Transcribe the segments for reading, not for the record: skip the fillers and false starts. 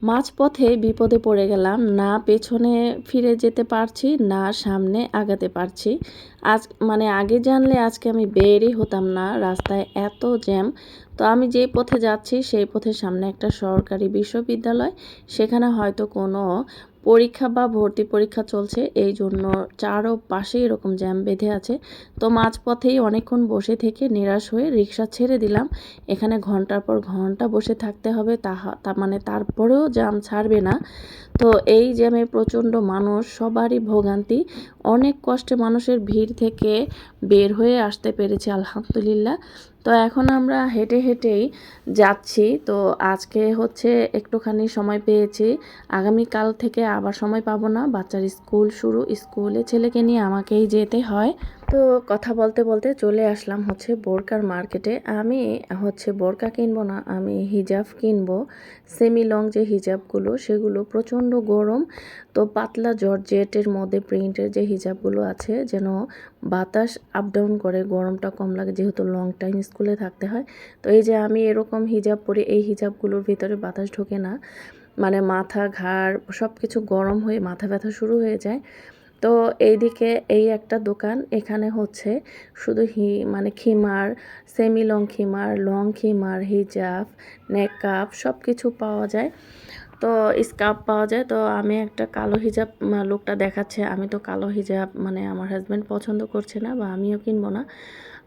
মাঝপথে বিপদে পড়ে গেলাম, না পেছনে ফিরে যেতে পারছি না সামনে আগাতে পারছি। আগে জানলে আজকে আমি বেরই হতাম না, রাস্তায় এত জ্যাম। তো আমি যেই পথে যাচ্ছি সেই পথের সামনে একটা সরকারি বিশ্ববিদ্যালয়, সেখানে হয়তো কোনো পরীক্ষা বা ভর্তি পরীক্ষা চলছে, এই জন্য চারপাশে এরকম জ্যাম বেঁধে আছে। তো মাঝপথেই অনেকক্ষণ বসে থেকে নিরাশ হয়ে রিক্সা ছেড়ে দিলাম। এখানে ঘন্টার পর ঘন্টা বসে থাকতে হবে, তারপরেও জ্যাম ছাড়বে না। তো এই জ্যামে প্রচণ্ড মানুষ, সবারই ভোগান্তি। অনেক কষ্টে মানুষের ভিড় থেকে বের হয়ে আসতে পেরেছি আলহামদুলিল্লাহ। তো এখন আমরা হেঁটে হেঁটেই যাচ্ছি। তো আজকে হচ্ছে একটুখানি সময় পেয়েছি, আগামীকাল থেকে আবার সময় পাবো না। বাচ্চার স্কুল শুরু, স্কুলে ছেলেকে নিয়ে আমাকেই যেতে হয়। তো কথা বলতে বলতে চলে আসলাম হচ্ছে বোরকার মার্কেটে। আমি হচ্ছে বোরকা কিনবো না, আমি হিজাব কিনবো। সেমি লং যে হিজাবগুলো, সেগুলো প্রচণ্ড গরম। তো পাতলা জর্জেটের মধ্যে প্রিন্টের যে হিজাবগুলো আছে, যেন বাতাস আপ ডাউন করে, গরমটা কম লাগে, যেহেতু লং টাইম স্কুলে থাকতে হয়। তো এই যে আমি এরকম হিজাব পরি, এই হিজাবগুলোর ভিতরে বাতাস ঢোকে না, মাথা ঘাড় সব কিছু গরম হয়ে মাথা ব্যথা শুরু হয়ে যায়। তো এইদিকে এই একটা দোকান, এখানে হচ্ছে শুধু খিমার, সেমি লং খিমার, হিজাব, নেকআপ সব কিছু পাওয়া যায়। তো স্কার্ফ পাওয়া যায়। তো আমি একটা কালো হিজাব, লোকটা দেখাচ্ছে, আমি তো কালো হিজাব আমার হাজব্যান্ড পছন্দ করছে না, বা আমিও কিনবো না।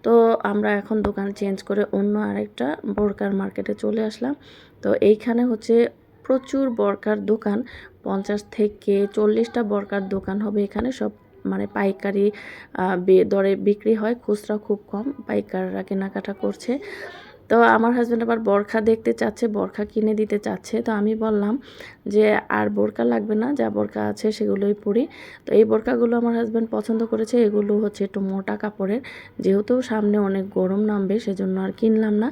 তো আমরা এখন দোকান চেঞ্জ করে অন্য আরেকটা বোরকার মার্কেটে চলে আসলাম। তো এইখানে হচ্ছে প্রচুর বোরকার দোকান, 50 থেকে 40টা বোরকার দোকান হবে এখানে। সব পাইকারি দরে বিক্রি হয়, খুচরা খুব কম, পাইকাররা কেনাকাটা করছে। তো আমার হাজব্যান্ড আবার বোরখা দেখতে চাচ্ছে, বোরখা কিনে দিতে চাচ্ছে। তো আমি বললাম যে আর বোরকা লাগবে না, যা বোরকা আছে সেগুলোই পরি। তো এই বোরকাগুলো আমার হাজব্যান্ড পছন্দ করেছে, এগুলো হচ্ছে একটু মোটা কাপড়ের, যেহেতু সামনে অনেক গরম নামবে সেজন্য আর কিনলাম না।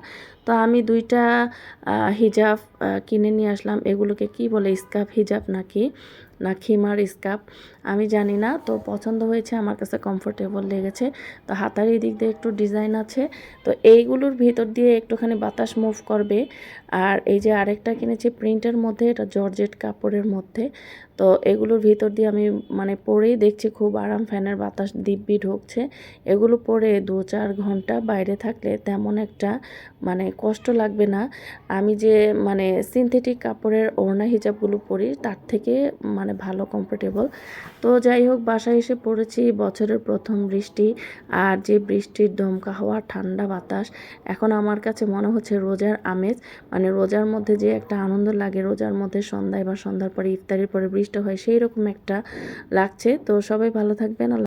তো আমি 2টা হিজাব কিনে নিয়ে আসলাম। এগুলোকে কি বলে, স্কার্ফ হিজাব না খিমার স্কার্ফ, আমি জানি না। তো পছন্দ হয়েছে, আমার কাছে কমফোর্টেবল লেগেছে। তো হাতার এই দিক দিয়ে একটু ডিজাইন আছে, তো এইগুলোর ভিতর দিয়ে একটুখানি বাতাস মুভ করবে। আর এই যে আরেকটা কিনেছি প্রিন্টের মধ্যে, এটা জর্জেট কাপড়ের মধ্যে। তো এগুলোর ভিতর দিয়ে আমি পরেই দেখছি খুব আরাম, ফ্যানের বাতাস দিব্যি ঢুকছে। এগুলো পরে 2-4 ঘন্টা বাইরে থাকলে তেমন একটা কষ্ট লাগবে না। আমি যে সিনথেটিক কাপড়ের ওড়না হিজাবগুলো পরি, তার থেকে ভালো কমফোর্টেবল। তো যাই হোক, বাসায় এসে পড়েছি, বছরের প্রথম বৃষ্টি, আর যে বৃষ্টির দমকা হাওয়া, ঠান্ডা বাতাস, এখন আমার কাছে মনে হচ্ছে রোজার আমেজ। রোজার মধ্যে যে একটা আনন্দ লাগে, রোজার মধ্যে সন্ধ্যায় বা সন্ধ্যার পরে ইফতারির পরে বৃষ্টি হয়, সেই রকম একটা লাগছে। তো সবাই ভালো থাকবেন।